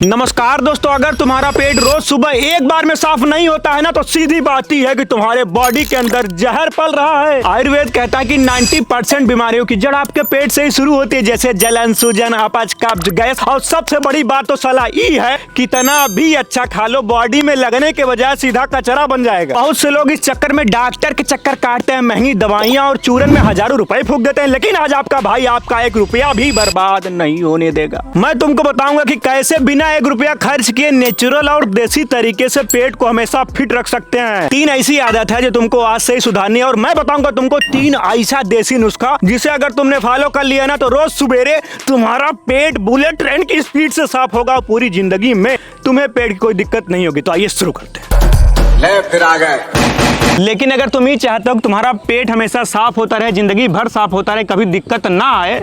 नमस्कार दोस्तों, अगर तुम्हारा पेट रोज सुबह एक बार में साफ नहीं होता है ना तो सीधी बात ही है कि तुम्हारे बॉडी के अंदर जहर पल रहा है। आयुर्वेद कहता है कि 90% बीमारियों की जड़ आपके पेट से ही शुरू होती है, जैसे जलन, सूजन, अपच, कब्ज, गैस। और सबसे बड़ी बात तो सलाह ये है, कितना भी अच्छा खा लो, बॉडी में लगने के बजाय सीधा कचरा बन जाएगा। बहुत से लोग इस चक्कर में डॉक्टर के चक्कर काटते हैं, महंगी दवाइयाँ और चूरन में हजारों रुपए फूंक देते हैं, लेकिन आज आपका भाई आपका 1 रुपया भी बर्बाद नहीं होने देगा। मैं तुमको बताऊंगा कि कैसे बिना 1 रुपया खर्च किए नेचुरल और देसी तरीके से पेट को हमेशा फिट रख सकते हैं। 3 ऐसी आदत है जो तुमको आज से ही सुधारनी है, और मैं बताऊंगा तुमको 3 ऐसा देसी नुस्खा जिसे अगर तुमने फॉलो कर लिया ना तो रोज सुबेरे तुम्हारा पेट बुलेट ट्रेन की स्पीड से साफ होगा। पूरी जिंदगी में तुम्हें पेट की कोई दिक्कत नहीं होगी। तो आइए शुरू करते हैं। ले फिर आ गए। लेकिन अगर तुम ये चाहते हो कि तुम्हारा पेट हमेशा साफ होता रहे, जिंदगी भर साफ होता रहे, कभी दिक्कत ना आए,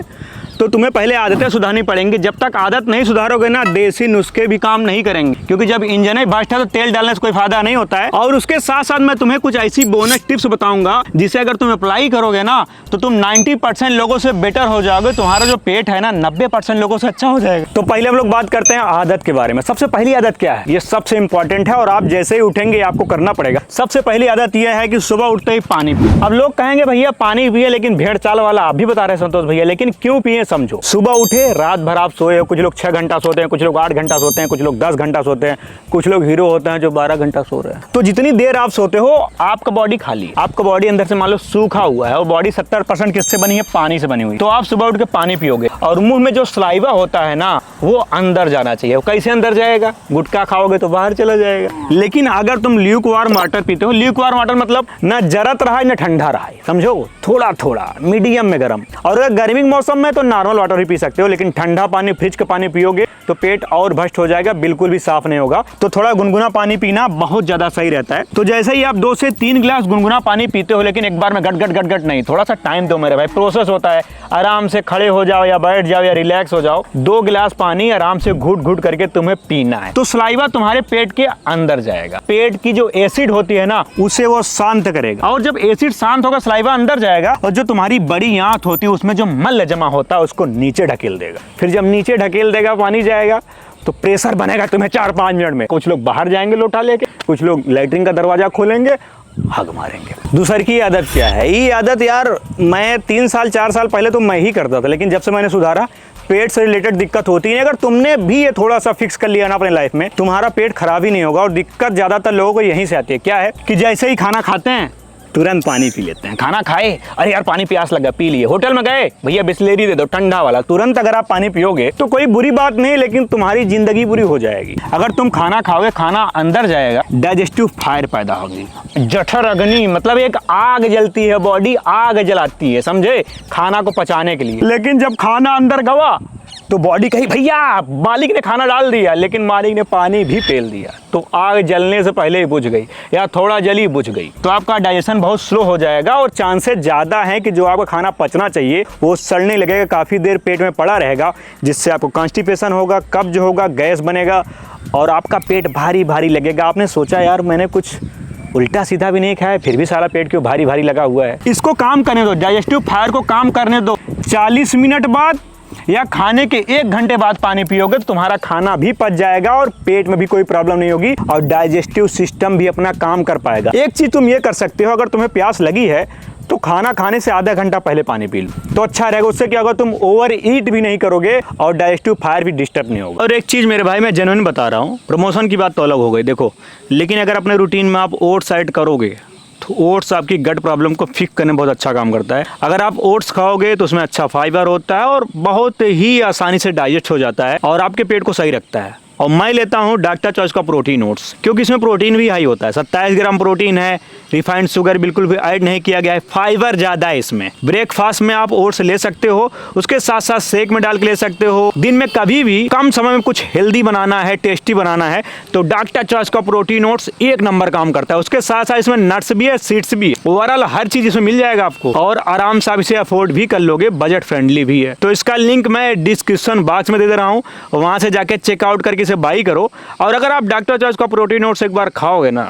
तो तुम्हें पहले आदतें सुधारनी पड़ेंगी। जब तक आदत नहीं सुधारोगे ना, देसी नुस्खे भी काम नहीं करेंगे, क्योंकि जब इंजन ही बस्ट है तो तेल डालने से कोई फायदा नहीं होता है। और उसके साथ साथ मैं तुम्हें कुछ ऐसी बोनस टिप्स बताऊंगा जिसे अगर तुम अप्लाई करोगे ना तो तुम 90% लोगों से बेटर हो जाओगे। तुम्हारा जो पेट है ना 90% लोगों से अच्छा हो जाएगा। तो पहले हम लोग बात करते हैं आदत के बारे में। सबसे पहली आदत क्या है, ये सबसे इंपॉर्टेंट है और आप जैसे ही उठेंगे आपको करना पड़ेगा। सबसे पहली आदत यह है कि सुबह उठते ही पानी पिए। अब लोग कहेंगे भैया पानी पिए, लेकिन भेड़ चाल वाला आप भी बता रहे संतोष भैया, लेकिन क्यों पिए समझो। सुबह उठे, रात भर आप सोए हो, कुछ लोग 6 घंटा सोते हैं, कुछ लोग 8 घंटा सोते हैं, कुछ लोग 10 घंटा सोते हैं, कुछ लोग हीरो होते हैं जो 12 घंटा सो रहे हैं। तो जितनी देर आप सोते हो आपका बॉडी खाली, आपका बॉडी अंदर से मान लो सूखा हुआ है, और बॉडी 70% किससे बनी है, पानी से बनी हुई। तो आप सुबह उठ के पानी पियोगे और मुंह में जो सलाइवा होता है ना वो अंदर जाना चाहिए। वो कैसे अंदर जाएगा, गुटखा खाओगे तो बाहर चला जाएगा। लेकिन अगर तुम ल्यूकवार्म वाटर पीते हो, ल्यूकवार्म वाटर मतलब ना जरत रहा है ना ठंडा रहा है, समझो, थोड़ा थोड़ा मीडियम में गर्म। और अगर गर्मी के मौसम में तो नॉर्मल वाटर ही पी सकते हो, लेकिन ठंडा पानी, फ्रिज का पानी पियोगे तो पेट और भ्रष्ट हो जाएगा, बिल्कुल भी साफ नहीं होगा। तो थोड़ा गुनगुना पानी पीना बहुत ज्यादा सही रहता है। तो जैसे ही आप 2 से 3 गिलास गुनगुना पानी पीते हो, लेकिन एक बार में गट गट गट गट नहीं, थोड़ा सा टाइम दो मेरे भाई, प्रोसेस होता है। आराम से खड़े हो जाओ या बैठ जाओ या रिलैक्स हो जाओ, 2 गिलास पानी आराम से घुट घुट करके तुम्हें पीना है। तो सलाइवा तुम्हारे पेट के अंदर जाएगा, पेट की जो एसिड होती है ना उसे वो शांत करेगा, और जब एसिड शांत होगा सलाइवा अंदर जाएगा, और जो तुम्हारी बड़ी आंत होती है उसमें जो मल जमा होता है उसको नीचे ढकेल देगा। फिर जब नीचे ढकेल देगा पानी जाएगा तो प्रेशर बनेगा तुम्हें 4-5 मिनट में। कुछ लोग बाहर जाएंगे लोटा लेके, कुछ लोग लैट्रिन का दरवाजा खोलेंगे, हग मारेंगे। दूसरी की आदत क्या है, ये आदत यार मैं 3 साल 4 साल पहले तो मैं ही करता था, लेकिन जब से मैंने सुधारा पेट से रिलेटेड दिक्कत होती है। अगर तुमने भी ये थोड़ा सा फिक्स कर लिया ना अपने लाइफ में, तुम्हारा पेट खराब ही नहीं होगा। और दिक्कत ज्यादातर लोगों को यहीं से आती है। क्या है कि जैसे ही खाना खाते हैं तुरंत पानी पी लेते हैं। खाना खाए, अरे यार पानी प्यास लगा, पी लिए। होटल में गए, भैया बिस्लेरी दे दो ठंडा वाला, तुरंत अगर आप पानी पियोगे तो कोई बुरी बात नहीं, लेकिन तुम्हारी जिंदगी बुरी हो जाएगी। अगर तुम खाना खाओगे, खाना अंदर जाएगा, डाइजेस्टिव फायर पैदा होगी, जठर अग्नि, मतलब एक आग जलती है, बॉडी आग जलाती है, समझे, खाना को पचाने के लिए। लेकिन जब खाना अंदर गवा तो बॉडी कही भैया मालिक ने खाना डाल दिया, लेकिन मालिक ने पानी भी पेल दिया, तो आग जलने से पहले ही बुझ गई या थोड़ा जली बुझ गई। तो आपका डाइजेशन बहुत स्लो हो जाएगा, और चांसेस ज़्यादा हैं कि जो आपका खाना पचना चाहिए वो सड़ने लगेगा, काफ़ी देर पेट में पड़ा रहेगा, जिससे आपको कॉन्स्टिपेशन होगा, कब्ज होगा, गैस बनेगा, और आपका पेट भारी भारी लगेगा। आपने सोचा यार मैंने कुछ उल्टा सीधा भी नहीं खाया, फिर भी सारा पेट क्यों भारी भारी लगा हुआ है। इसको काम करने दो, डाइजेस्टिव फायर को काम करने दो। 40 मिनट बाद या खाने के 1 घंटे बाद पानी पियोगे तो तुम्हारा खाना भी पच जाएगा और पेट में भी कोई प्रॉब्लम नहीं होगी, और डाइजेस्टिव सिस्टम भी अपना काम कर पाएगा। एक चीज तुम ये कर सकते हो, अगर तुम्हें प्यास लगी है तो खाना खाने से आधा घंटा पहले पानी पी लो, तो अच्छा रहेगा। उससे क्या होगा, तुम ओवर ईट भी नहीं करोगे और डाइजेस्टिव फायर भी डिस्टर्ब नहीं होगा। और एक चीज़ मेरे भाई मैं जेन्युइन बता रहा हूँ, प्रमोशन की बात तो अलग हो गई देखो, लेकिन अगर अपने रूटीन में आप ओट्स ऐड करोगे तो ओट्स आपकी गट प्रॉब्लम को फिक्स करने में बहुत अच्छा काम करता है। अगर आप ओट्स खाओगे तो उसमें अच्छा फाइबर होता है और बहुत ही आसानी से डाइजेस्ट हो जाता है और आपके पेट को सही रखता है। और मैं लेता हूँ डॉक्टर चॉइस का प्रोटीन ओट्स, क्योंकि इसमें प्रोटीन भी हाई होता है, 27 ग्राम प्रोटीन है, रिफाइंड शुगर बिल्कुल भी ऐड नहीं किया गया है, फाइबर ज़्यादा है इसमें। ब्रेकफास्ट में आप ओट्स ले सकते हो, उसके साथ साथ शेक में डाल के ले सकते हो। दिन में कभी भी कम समय में कुछ हेल्दी बनाना है, टेस्टी बनाना है, तो डॉक्टर चॉइस का प्रोटीन ओट्स 1 नंबर काम करता है। उसके साथ साथ इसमें नट्स भी है, सीड्स भी है, ओवरऑल हर चीज़ इसमें मिल जाएगा आपको, और आराम से आप इसे अफोर्ड भी कर लोगे, बजट फ्रेंडली भी है। तो इसका लिंक मैं डिस्क्रिप्शन बॉक्स में दे रहा हूँ, वहाँ से जाके चेकआउट करके इसे बाई करो। और अगर आप डॉक्टर चॉइस का प्रोटीन ओट्स एक बार खाओगे ना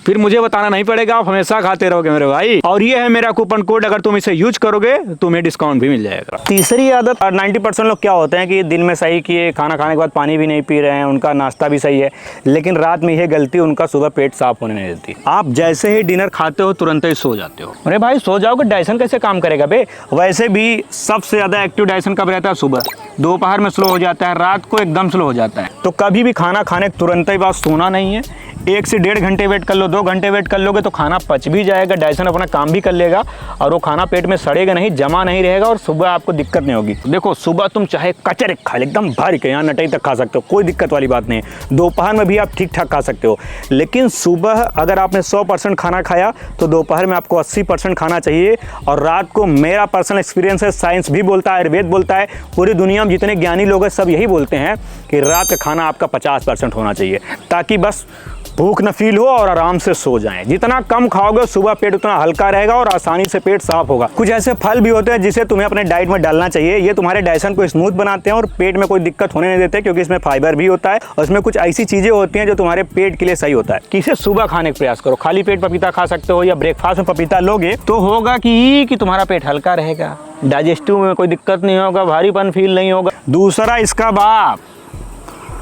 फिर मुझे बताना नहीं पड़ेगा, आप हमेशा खाते रहोगे मेरे भाई। और ये है मेरा कूपन कोड, अगर तुम इसे यूज करोगे तो तुम्हें डिस्काउंट भी मिल जाएगा। तीसरी आदत, 90% लोग क्या होते हैं कि दिन में सही किए, खाना खाने के बाद पानी भी नहीं पी रहे हैं, उनका नाश्ता भी सही है, लेकिन रात में यह गलती उनका सुबह पेट साफ होने नहीं देती। आप जैसे ही डिनर खाते हो तुरंत ही सो जाते हो। अरे भाई सो जाओगे, डाइजेशन कैसे काम करेगा बे? वैसे भी सबसे ज़्यादा एक्टिव डाइजेशन कब रहता है? सुबह। दोपहर में स्लो हो जाता है, रात को एकदम स्लो हो जाता है। तो कभी भी खाना खाने के तुरंत ही बाद सोना नहीं है। 1 से 1.5 घंटे वेट कर लो, 2 घंटे वेट कर लोगे तो खाना पच भी जाएगा, डाइजेशन अपना काम भी कर लेगा और वो खाना पेट में सड़ेगा नहीं, जमा नहीं रहेगा और सुबह आपको दिक्कत नहीं होगी। देखो सुबह तुम चाहे कचरे खा ले, एकदम भर के यहाँ नटई तक खा सकते हो, कोई दिक्कत वाली बात नहीं है। दोपहर में भी आप ठीक ठाक खा सकते हो, लेकिन सुबह अगर आपने 100% खाना खाया तो दोपहर में आपको 80% खाना चाहिए। और रात को, मेरा पर्सनल एक्सपीरियंस है, साइंस भी बोलता है, आयुर्वेद बोलता है, पूरी दुनिया में जितने ज्ञानी लोग हैं सब यही बोलते हैं कि रात का खाना आपका 50% होना चाहिए, ताकि बस भूख न फील हो और आराम से सो जाएं। जितना कम खाओगे सुबह पेट उतना हल्का रहेगा और आसानी से पेट साफ होगा। कुछ ऐसे फल भी होते हैं जिसे तुम्हें अपने डाइट में डालना चाहिए, ये तुम्हारे डाइजेशन को स्मूथ बनाते हैं और पेट में कोई दिक्कत होने नहीं देते, क्योंकि इसमें फाइबर भी होता है और इसमें कुछ ऐसी चीज़ें होती हैं जो तुम्हारे पेट के लिए सही होता है। कि इसे सुबह खाने का प्रयास करो, खाली पेट पपीता खा सकते हो या ब्रेकफास्ट में पपीता लोगे तो होगा कि तुम्हारा पेट हल्का रहेगा, डाइजेस्टिव में कोई दिक्कत नहीं होगा, भारीपन फील नहीं होगा। दूसरा इसका बाप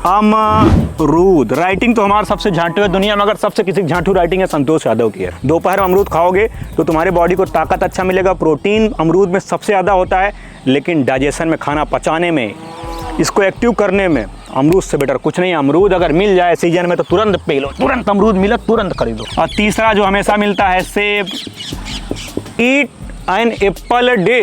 अमरूद। राइटिंग तो हमारा सबसे झांटू है दुनिया में, अगर सबसे किसी की झांटू राइटिंग है संतोष यादव की है। दोपहर में अमरूद खाओगे तो तुम्हारे बॉडी को ताकत अच्छा मिलेगा, प्रोटीन अमरूद में सबसे ज़्यादा होता है, लेकिन डाइजेशन में, खाना पचाने में, इसको एक्टिव करने में अमरूद से बेटर कुछ नहीं है। अमरूद अगर मिल जाए सीजन में तो तुरंत पे लो, तुरंत अमरूद मिले तुरंत खरीदो। और तीसरा जो हमेशा मिलता है सेब। Eat an apple a day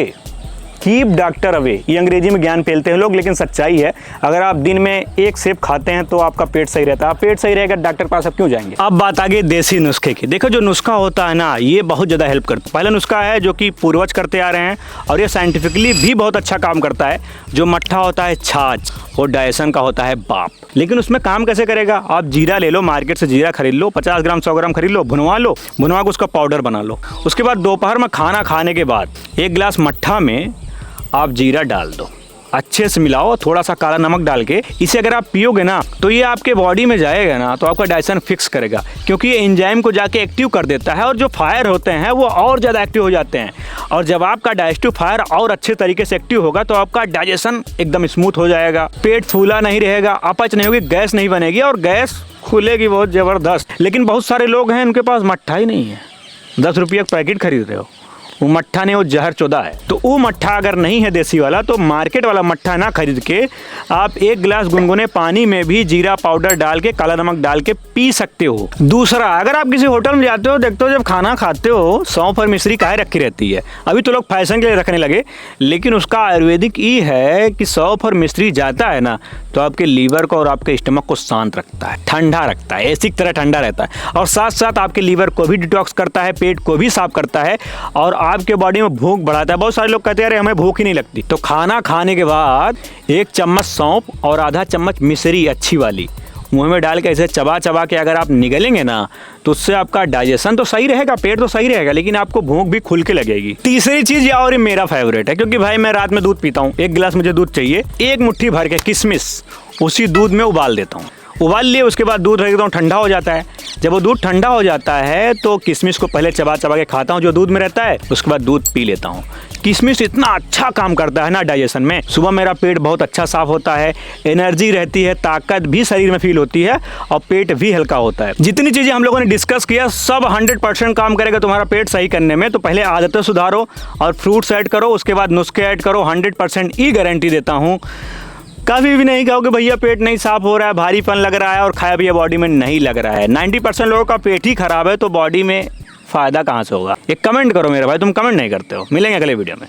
keep doctor away. ये अंग्रेजी में ज्ञान फैलते हैं लोग, लेकिन सच्चाई है। अगर आप दिन में 1 सेब खाते हैं तो आपका पेट सही रहता है। पेट सही रहेगा डॉक्टर पास आप क्यों जाएंगे। अब बात आ गई देसी नुस्खे की। देखो जो नुस्खा होता है ना, ये बहुत ज़्यादा हेल्प करता है। पहला नुस्खा है जो कि पूर्वज करते आ रहे हैं और ये साइंटिफिकली भी बहुत अच्छा काम करता है। जो मट्ठा होता है छाछ, वो डाइजेशन का होता है बाप, लेकिन उसमें काम कैसे करेगा? आप जीरा ले लो, मार्केट से जीरा खरीद लो, 50 ग्राम 100 ग्राम खरीद लो, भुनवा लो, भुनवा के उसका पाउडर बना लो। उसके बाद दोपहर में खाना खाने के बाद 1 गिलास मट्ठा में आप जीरा डाल दो, अच्छे से मिलाओ, थोड़ा सा काला नमक डाल के इसे अगर आप पियोगे ना तो ये आपके बॉडी में जाएगा ना तो आपका डाइजेशन फिक्स करेगा, क्योंकि ये एंजाइम को जाके एक्टिव कर देता है और जो फायर होते हैं वो और ज़्यादा एक्टिव हो जाते हैं। और जब आपका डाइजेस्टिव फायर और अच्छे तरीके से एक्टिव होगा तो आपका डाइजेशन एकदम स्मूथ हो जाएगा, पेट फूला नहीं रहेगा, अपच नहीं होगी, गैस नहीं बनेगी और गैस खुलेगी बहुत ज़बरदस्त। लेकिन बहुत सारे लोग हैं उनके पास मट्ठा ही नहीं है, 10 रुपये का पैकेट खरीद रहे हो, वो मट्ठा नहीं, वो जहर चौदा है। तो वो मट्ठा अगर नहीं है देसी वाला तो मार्केट वाला मट्ठा ना खरीद के आप 1 गिलास गुनगुने पानी में भी जीरा पाउडर डाल के, काला नमक डाल के पी सकते हो। दूसरा, अगर आप किसी होटल में जाते हो, देखते हो जब खाना खाते हो सौंफ और मिश्री काहे रखी रहती है। अभी तो लोग फैशन के लिए रखने लगे, लेकिन उसका आयुर्वेदिक ये है कि सौंफ और मिश्री जाता है ना तो आपके लीवर को और आपके स्टमक को शांत रखता है, ठंडा रखता है, एसी की तरह ठंडा रहता है और साथ साथ आपके लीवर को भी डिटॉक्स करता है, पेट को भी साफ करता है और आपके बॉडी में भूख बढ़ाता है। बहुत सारे लोग कहते हैं अरे हमें भूख ही नहीं लगती, तो खाना खाने के बाद 1 चम्मच सौंफ और आधा चम्मच मिश्री अच्छी वाली मुंह में डाल के ऐसे चबा चबा के अगर आप निगलेंगे ना तो उससे आपका डाइजेशन तो सही रहेगा, पेट तो सही रहेगा, लेकिन आपको भूख भी खुल के लगेगी। तीसरी चीज, और ये मेरा फेवरेट है, क्योंकि भाई मैं रात में दूध पीता हूँ, 1 गिलास मुझे दूध चाहिए, 1 मुट्ठी भर के किशमिश उसी दूध में उबाल देता हूँ। उबाल लिए उसके बाद दूध रख देता हूँ, ठंडा हो जाता है। जब वो दूध ठंडा हो जाता है तो किशमिश को पहले चबा चबा के खाता हूँ जो दूध में रहता है, उसके बाद दूध पी लेता हूँ। किशमिश इतना अच्छा काम करता है ना डाइजेशन में, सुबह मेरा पेट बहुत अच्छा साफ होता है, एनर्जी रहती है, ताकत भी शरीर में फील होती है और पेट भी हल्का होता है। जितनी चीज़ें हम लोगों ने डिस्कस किया सब 100% काम करेगा तुम्हारा पेट सही करने में। तो पहले आदतें सुधारो और फ्रूट्स ऐड करो, उसके बाद नुस्खे ऐड करो, 100% ई गारंटी देता हूँ। कभी भी नहीं कहोगे भैया पेट नहीं साफ हो रहा है, भारीपन लग रहा है और खाया पिया बॉडी में नहीं लग रहा है। 90% लोगों का पेट ही खराब है तो बॉडी में फ़ायदा कहाँ से होगा? एक कमेंट करो मेरे भाई, तुम कमेंट नहीं करते हो। मिलेंगे अगले वीडियो में।